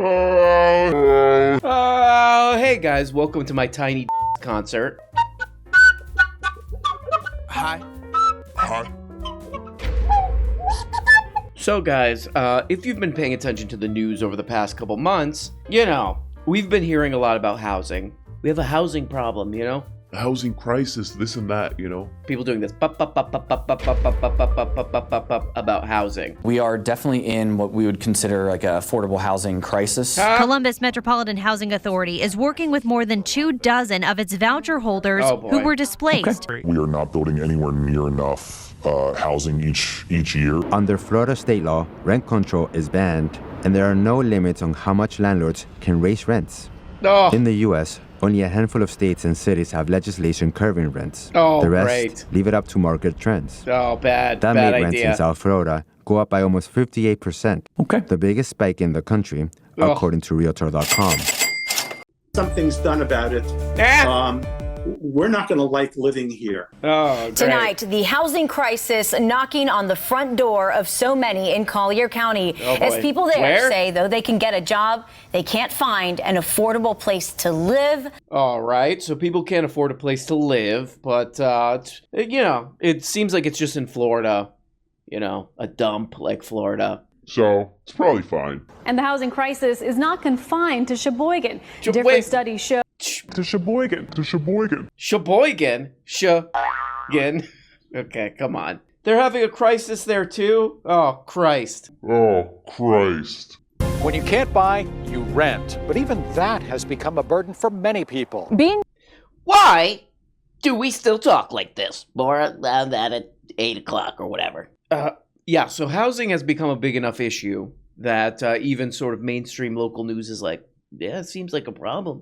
Oh, hey guys, welcome to my tiny concert. Hi. So guys, if you've been paying attention to the news over the past couple months, you know, we've been hearing a lot about housing. We have a housing problem, you know? A housing crisis, this and that, you know? People doing this about housing. We are definitely in what we would consider like an affordable housing crisis. Columbus Metropolitan Housing Authority is working with more than 24 of its voucher holders who were displaced. Okay. We are not building anywhere near enough housing each year. Under Florida state law, rent control is banned, and there are no limits on how much landlords can raise rents. In the U.S., only a handful of states and cities have legislation curbing rents. The rest leave it up to market trends. That made bad rents in South Florida go up by almost 58%. The biggest spike in the country, according to Realtor.com. Something's done about it. We're not going to like living here. Tonight, the housing crisis knocking on the front door of so many in Collier County. As people there say, though they can get a job, they can't find an affordable place to live. All right, so people can't afford a place to live, but, you know, it seems like it's just in Florida, you know, a dump like Florida. So, it's probably fine. And the housing crisis is not confined to Sheboygan. Different studies show... To Sheboygan. Sheboygan? Okay, come on. They're having a crisis there too? Oh, Christ. When you can't buy, you rent. But even that has become a burden for many people. Why do we still talk like this? More on that at 8 o'clock or whatever. Yeah, so housing has become a big enough issue that even sort of mainstream local news is like, yeah, it seems like a problem.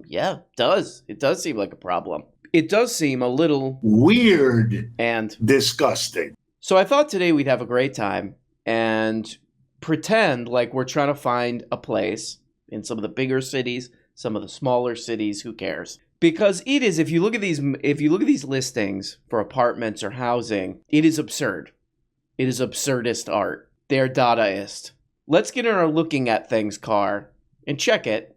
Yeah, it does. It does seem like a problem. It does seem a little weird and disgusting. So I thought today we'd have a great time and pretend like we're trying to find a place in some of the bigger cities, some of the smaller cities, who cares? Because it is, if you look at these listings for apartments or housing, it is absurd. It is absurdist art. They're Dadaist. Let's get in our looking at things car and check it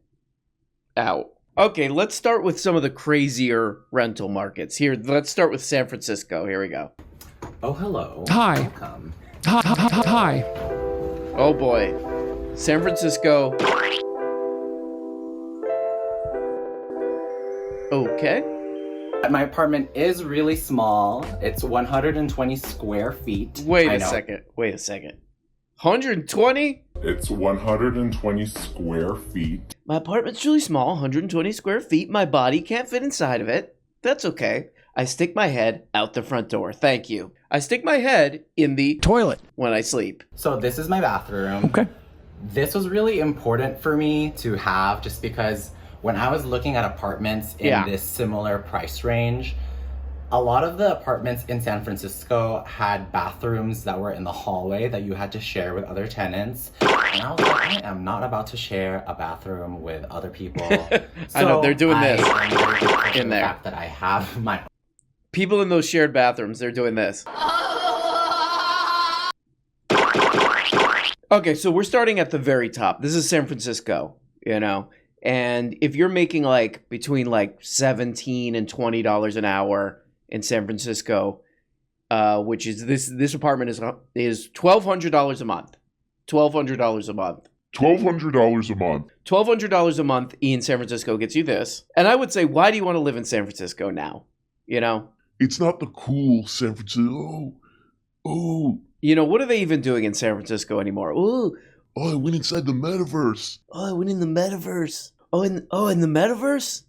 out. Okay, let's start with some of the crazier rental markets. Here, let's start with San Francisco. Here we go. Oh, hello. Hi. Welcome. Hi. Oh boy. San Francisco. Okay. My apartment is really small. It's 120 square feet. Wait a second. 120? It's 120 square feet. My apartment's really small, 120 square feet. My body can't fit inside of it. That's okay. I stick my head out the front door. Thank you. I stick my head in the toilet when I sleep. So this is my bathroom. Okay. This was really important for me to have just because when I was looking at apartments in this similar price range, a lot of the apartments in San Francisco had bathrooms that were in the hallway that you had to share with other tenants. And I was like, I am not about to share a bathroom with other people. I know, they're doing this in there. The fact that I have my people in those shared bathrooms, they're doing this. Okay, so we're starting at the very top. This is San Francisco, you know? And if you're making like between like $17 and $20 an hour in San Francisco, which is this apartment is $1,200 a month. $1,200 a month. $1,200 a month. $1,200 a month in San Francisco gets you this. And I would say, why do you want to live in San Francisco now? You know? It's not the cool San Francisco. Oh. You know, what are they even doing in San Francisco anymore? Ooh. Oh, I went inside the metaverse. Oh, I went in the metaverse. In the metaverse?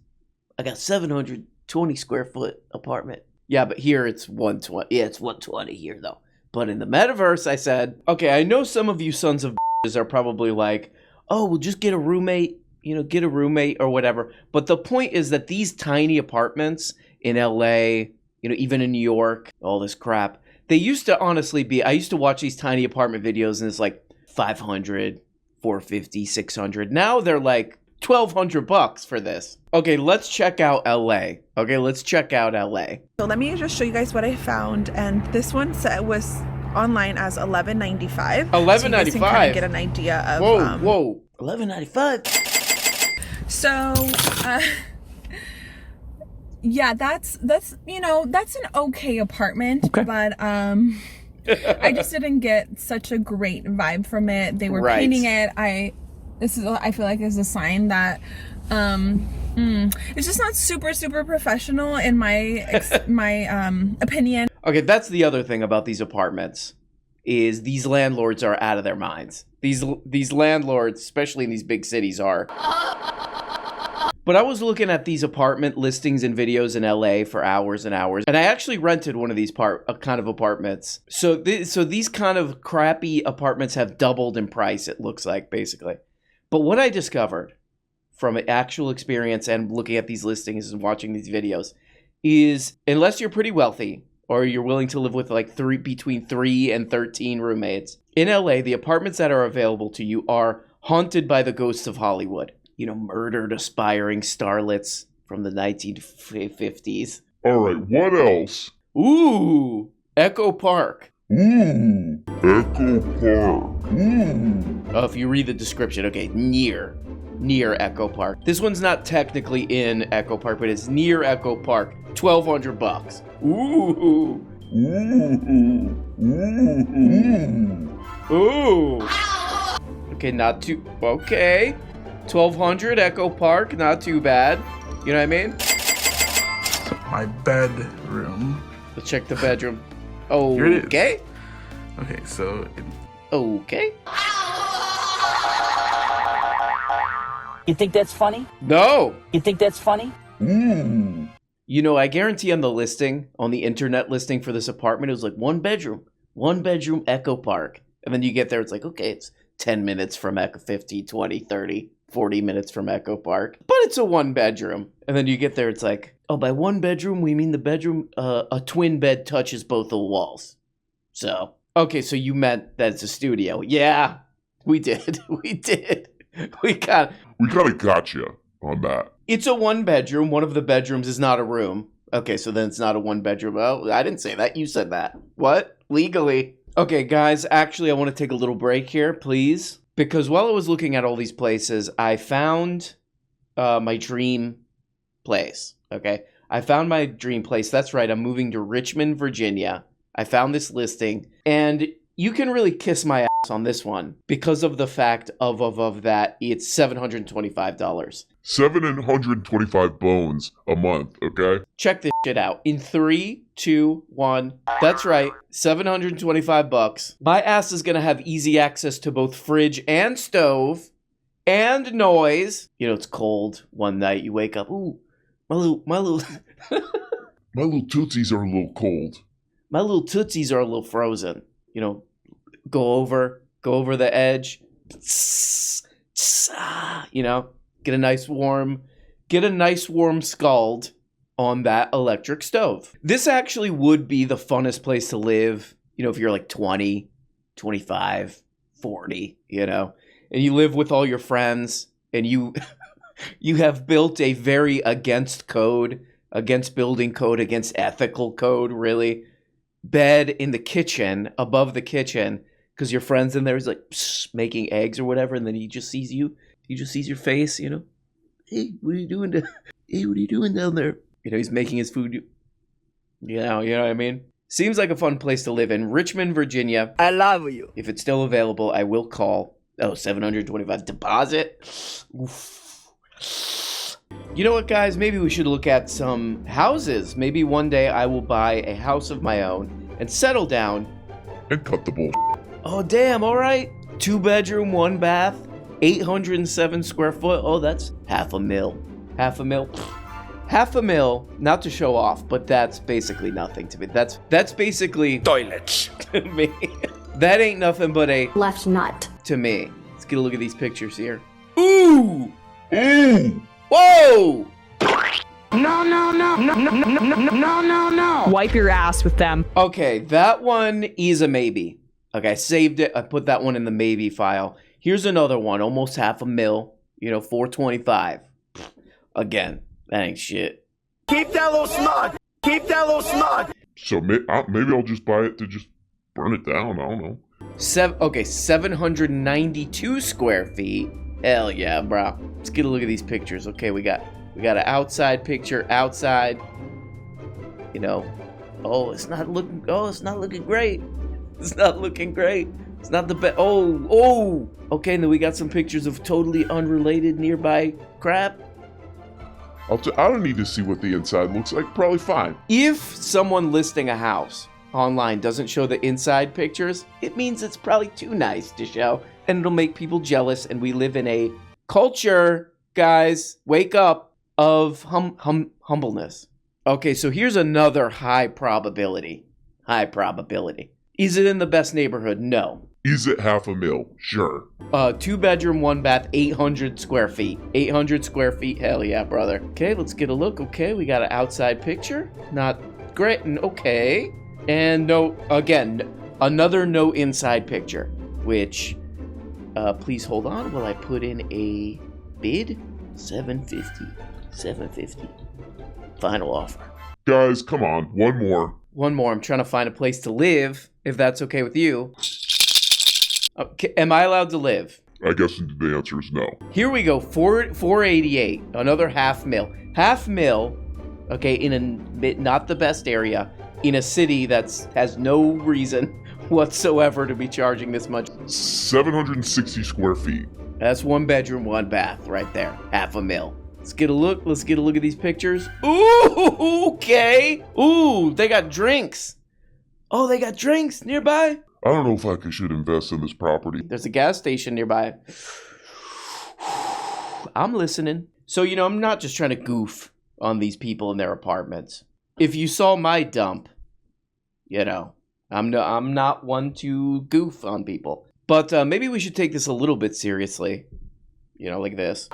I got 720 square foot apartment. Yeah, but here it's 120. Yeah, it's 120 here, though. But in the metaverse, I said, okay, I know some of you sons of bitches are probably like, oh, we'll just get a roommate, or whatever. But the point is that these tiny apartments in LA, even in New York, all this crap, they used to honestly be, I used to watch these tiny apartment videos and it's like $500, $450, $600. Now they're like $1,200 for this. Okay, let's check out LA. So let me just show you guys what I found. And this one was online as $11.95. $11.95. So you guys can kind of get an idea of whoa. $11.95. So, yeah, that's that's an okay apartment, but I just didn't get such a great vibe from it. They were painting it. I feel like is a sign that it's just not super professional in my opinion. Okay, that's the other thing about these apartments is these landlords are out of their minds. These landlords, especially in these big cities, are. But I was looking at these apartment listings and videos in LA for hours and hours, and I actually rented one of these kind of apartments. So these kind of crappy apartments have doubled in price, it looks like, basically. But what I discovered from actual experience and looking at these listings and watching these videos is, unless you're pretty wealthy or you're willing to live with like between 3 and 13 roommates, in LA, the apartments that are available to you are haunted by the ghosts of Hollywood. You know, murdered aspiring starlets from the 1950s. All right, what else? Ooh, Echo Park. Ooh, Echo Park. Ooh. Oh, if you read the description, okay, near Echo Park. This one's not technically in Echo Park, but it's near Echo Park. $1,200. Ooh. Ooh. Okay, not too. Okay. 1,200 Echo Park, not too bad. You know what I mean? My bedroom. Let's check the bedroom. Oh, okay. Okay, so. Okay. You think that's funny? No. You think that's funny? Ooh. You know, I guarantee on the internet listing for this apartment, it was like one bedroom Echo Park. And then you get there, it's like, okay, it's 10 minutes from Echo, 50, 20, 30, 40 minutes from Echo Park. But it's a one bedroom. And then you get there, it's like, oh, by one bedroom, we mean the bedroom, a twin bed touches both the walls. So, okay, so you meant that it's a studio. Yeah, we did. We did. We kind of got you on that. It's a one bedroom. One of the bedrooms is not a room. Okay, so then it's not a one bedroom. Oh, I didn't say that. You said that. What? Legally. Okay, guys, actually, I want to take a little break here, please. Because while I was looking at all these places, I found my dream place, okay? I found my dream place. That's right. I'm moving to Richmond, Virginia. I found this listing. And you can really kiss my ass on this one because of the fact of that it's $725. 725 bones a month, okay? Check this shit out. In 3, 2, 1. That's right. $725. My ass is going to have easy access to both fridge and stove and noise. You know, it's cold one night. You wake up. Ooh, my little my little tootsies are a little cold. My little tootsies are a little frozen. You know, go over the edge. You know, get a nice warm scald on that electric stove. This actually would be the funnest place to live, you know, if you're like 20, 25, 40, you know, and you live with all your friends and you have built a very against building code, against ethical code, really, bed in the kitchen, above the kitchen, because your friend's in there is like making eggs or whatever, and then he just sees you. He just sees your face, you know. Hey, what are you doing? Hey, what are you doing down there? You know, he's making his food. You know what I mean? Seems like a fun place to live in. Richmond, Virginia. I love you. If it's still available, I will call. Oh, $725 deposit. Oof. You know what, guys? Maybe we should look at some houses. Maybe one day I will buy a house of my own and settle down. And cut the bullshit. Oh, damn. All right. 2 bedroom, 1 bath, 807 square foot. Oh, that's $500,000. $500,000, not to show off, but that's basically nothing to me. That's basically toilets to me. That ain't nothing but a left nut to me. Let's get a look at these pictures here. Ooh! Ooh! Whoa! No. Wipe your ass with them. Okay, that one is a maybe. Okay, I saved it. I put that one in the maybe file. Here's another one, almost $500,000. You know, 425. Okay, that ain't shit. Keep that little smug. So maybe I'll just buy it to just burn it down. I don't know. 792 square feet. Hell yeah, bro. Let's get a look at these pictures. Okay, we got an outside picture outside. You know, it's not looking great. It's not looking great. It's not the best. Oh. Okay, and then we got some pictures of totally unrelated nearby crap. I don't need to see what the inside looks like. Probably fine. If someone listing a house online doesn't show the inside pictures, it means it's probably too nice to show, and it'll make people jealous. And we live in a culture, guys, wake up, of humbleness. Okay, so here's another high probability. Is it in the best neighborhood? No. Is it $500,000? Sure. 2-bedroom, 1-bath, 800 square feet. 800 square feet, hell yeah, brother. Okay, let's get a look. Okay, we got an outside picture. Not great, okay. And no, again, another no inside picture, which, please hold on while I put in a bid. $750. Final offer. Guys, come on, one more. I'm trying to find a place to live, if that's okay with you. Okay, am I allowed to live? I guess the answer is no. Here we go, 488, another $500,000. Okay, in a not the best area, in a city that has no reason whatsoever to be charging this much. 760 square feet. That's 1 bedroom, 1 bath right there. $500,000. Let's get a look at these pictures. Ooh, okay. Ooh, they got drinks. Oh, they got drinks nearby? I don't know if I should invest in this property. There's a gas station nearby. I'm listening. So, I'm not just trying to goof on these people in their apartments. If you saw my dump, I'm not one to goof on people. But maybe we should take this a little bit seriously. Like this.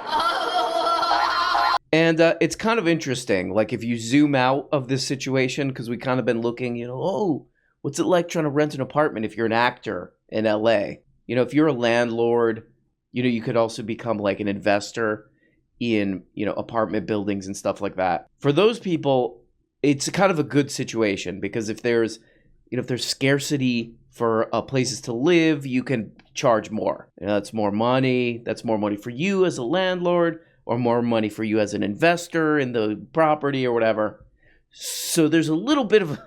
And it's kind of interesting, like if you zoom out of this situation, because we kind of been looking, what's it like trying to rent an apartment if you're an actor in LA? If you're a landlord, you could also become like an investor in, apartment buildings and stuff like that. For those people, it's kind of a good situation because if there's scarcity for places to live, you can charge more. That's more money. That's more money for you as a landlord, or more money for you as an investor in the property or whatever. So there's a little bit of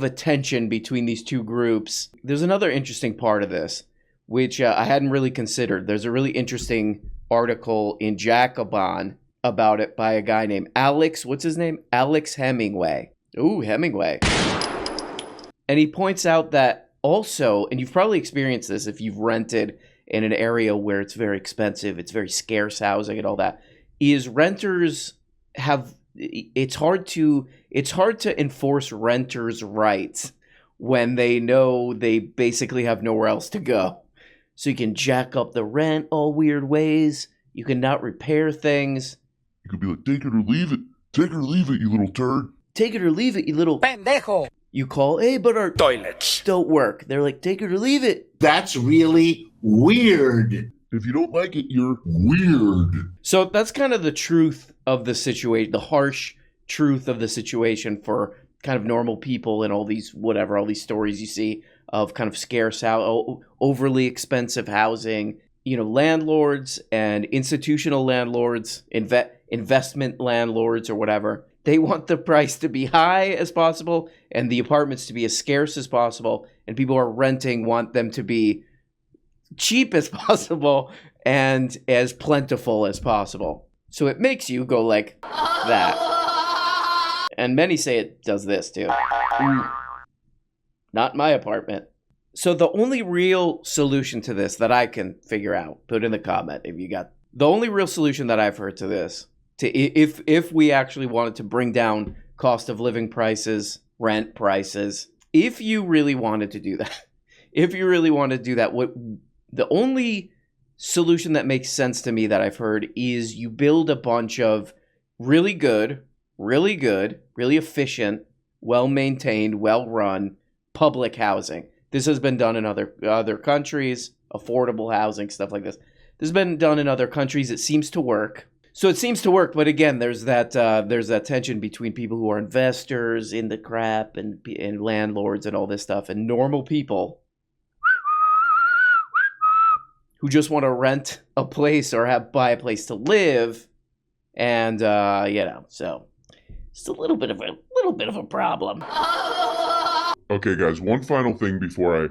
a tension between these two groups. There's another interesting part of this, which I hadn't really considered. There's a really interesting article in Jacobon about it by a guy named Alex. What's his name? Alex Hemingway. Ooh, Hemingway. And he points out that also, and you've probably experienced this if you've rented in an area where it's very expensive, it's very scarce housing and all that, is renters it's hard to enforce renters' rights when they know they basically have nowhere else to go. So you can jack up the rent all weird ways. You can not repair things. You could be like, take it or leave it. Take it or leave it, you little turd. Take it or leave it, you little pendejo. You call, hey, but our toilets don't work. They're like, take it or leave it. That's really weird. If you don't like it, you're weird. So that's kind of the truth of the situation, the harsh truth of the situation for kind of normal people and all these stories you see of kind of scarce overly expensive housing. Landlords and institutional landlords, investment landlords or whatever, they want the price to be high as possible and the apartments to be as scarce as possible. And people who are renting want them to be cheap as possible and as plentiful as possible. So it makes you go like that. And many say it does this too. Not my apartment. So the only real solution to this that I can figure out, put in the comment if you got, the only real solution that I've heard to this, if we actually wanted to bring down cost of living prices, rent prices, if you really wanted to do that, what the only solution that makes sense to me that I've heard is you build a bunch of really good, really efficient, well-maintained, well-run public housing. This has been done in other countries, affordable housing, stuff like this. This has been done in other countries. It seems to work. So it seems to work, but again, there's that tension between people who are investors in the crap and landlords and all this stuff, and normal people who just want to rent a place or buy a place to live, and so it's a little bit of a problem. Okay, guys, one final thing before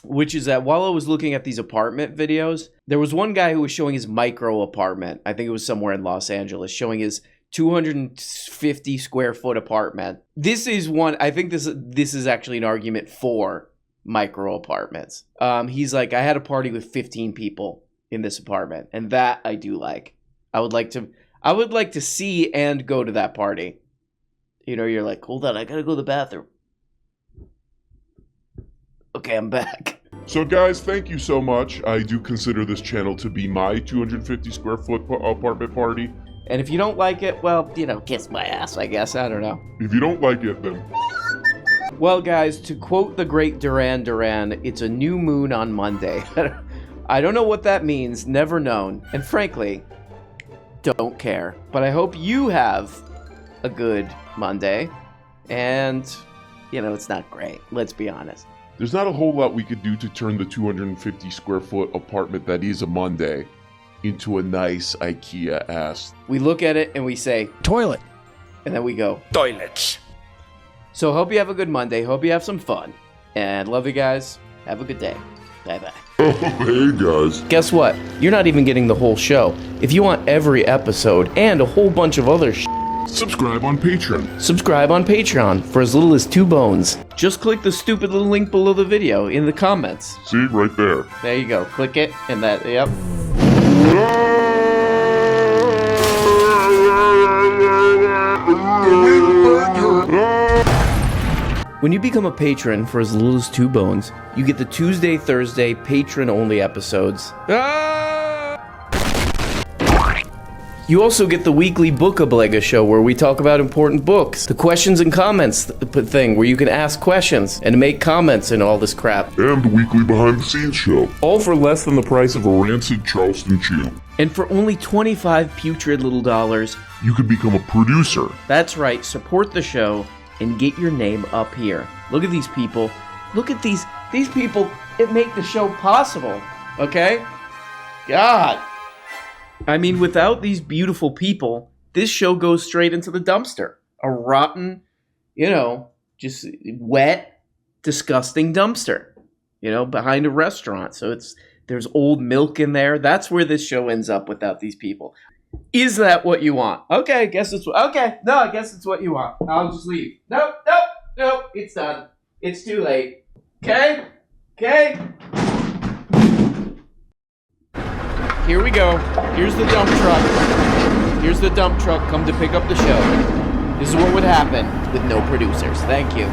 which is that while I was looking at these apartment videos, there was one guy who was showing his micro apartment. I think it was somewhere in Los Angeles, showing his 250 square foot apartment. This is one, I think this is actually an argument for micro apartments. He's like, I had a party with 15 people in this apartment, and that I do like. I would like to see and go to that party. You know, you're like, hold on, I gotta go to the bathroom. Okay, I'm back. So guys, thank you so much. I do consider this channel to be my 250 square foot apartment party. And if you don't like it, well, you know, kiss my ass, I guess. I don't know. If you don't like it, then... Well, guys, to quote the great Duran Duran, it's a new moon on Monday. I don't know what that means, never known. And frankly, don't care. But I hope you have a good Monday. And, you know, it's not great. Let's be honest. There's not a whole lot we could do to turn the 250 square foot apartment that is a Monday into a nice IKEA-ass. We look at it and we say, toilet. And then we go, toilets. So hope you have a good Monday. Hope you have some fun. And love you guys. Have a good day. Bye-bye. Oh, hey, guys. Guess what? You're not even getting the whole show. If you want every episode and a whole bunch of other subscribe on Patreon. Subscribe on Patreon for as little as 2 bones. Just click the stupid little link below the video in the comments. See, right there. There you go. Click it and that, yep. When you become a patron for as little as 2 bones, you get the Tuesday, Thursday, patron-only episodes. You also get the weekly Book-a-Blega show where we talk about important books. The questions and comments thing where you can ask questions and make comments and all this crap. And the weekly behind-the-scenes show. All for less than the price of a rancid Charleston chew. And for only 25 putrid little dollars, you can become a producer. That's right, support the show and get your name up here. Look at these people. Look at these people that make the show possible, okay? God. I mean, without these beautiful people, this show goes straight into the dumpster. A rotten, you know, just wet, disgusting dumpster, you know, behind a restaurant. So there's old milk in there. That's where this show ends up without these people. Is that what you want? Okay, I guess it's what you want. I'll just leave. Nope, it's done. It's too late. Okay? Here we go. Here's the dump truck. Here's the dump truck come to pick up the show. This is what would happen with no producers. Thank you.